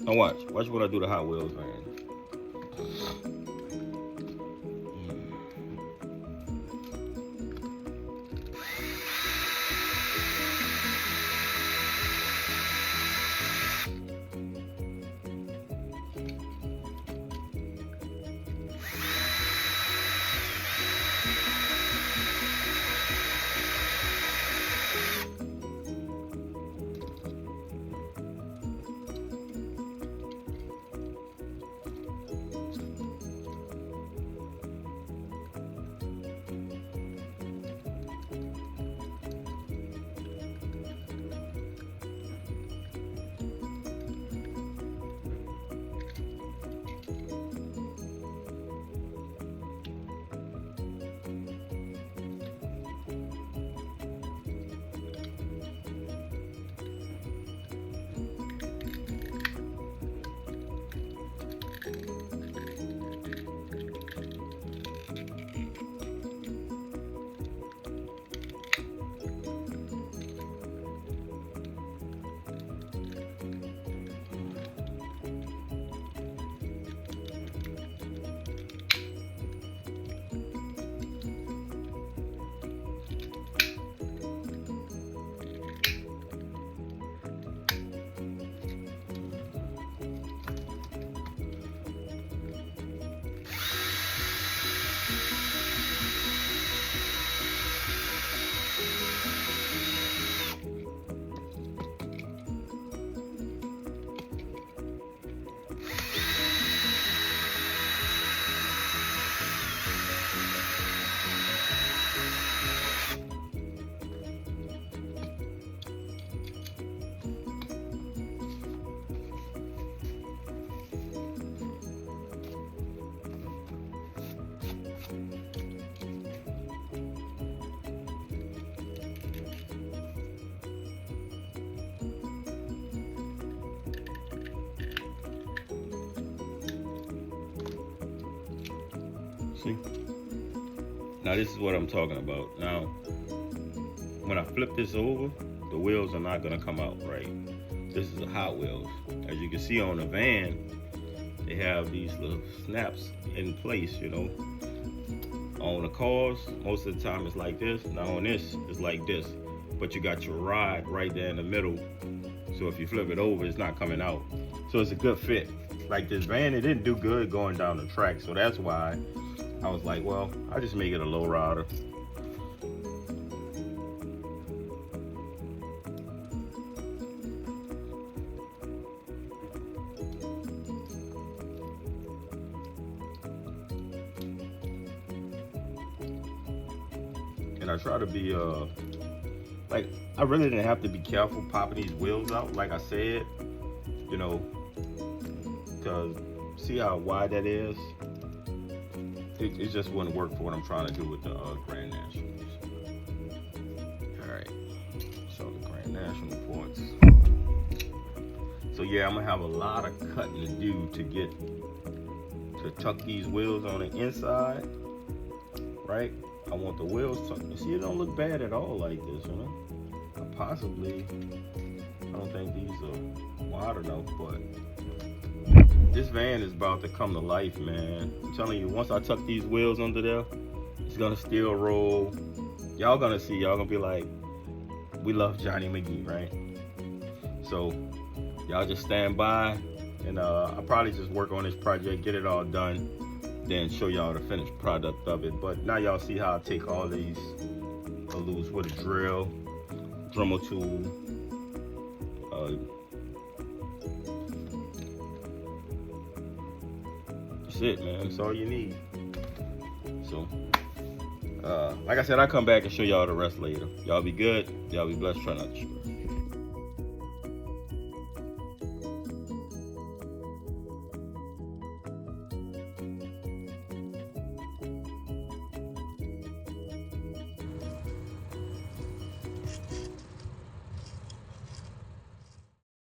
Now watch what I do to Hot Wheels van. See? Now this is what I'm talking about. Now, when I flip this over, the wheels are not gonna come out right. This is a Hot Wheels. As you can see on the van, they have these little snaps in place, you know. On the cars, most of the time it's like this. Now on this, it's like this. But you got your rod right there in the middle. So if you flip it over, it's not coming out. So it's a good fit. Like this van, it didn't do good going down the track. So that's why I was like, well, I'll just make it a low rider. And I try to be, like, I really didn't have to be careful popping these wheels out, like I said, you know, because see how wide that is? It just wouldn't work for what I'm trying to do with the Grand Nationals. All right, so the Grand National points. So yeah, I'm gonna have a lot of cutting to do to tuck these wheels on the inside, right? I want the wheels tucked. You see, it don't look bad at all like this, you know? I don't think these are wide enough, but this van is about to come to life, man. I'm telling you, once I tuck these wheels under there, it's gonna still roll. Y'all gonna see, y'all gonna be like, we love Johnny McGee, right? So y'all just stand by, and I'll probably just work on this project, get it all done, then show y'all the finished product of it. But now y'all see how I take all these loose with a drill, Dremel tool, that's it, man. That's all you need. So, like I said, I'll come back and show y'all the rest later. Y'all be good. Y'all be blessed. Try not to stress.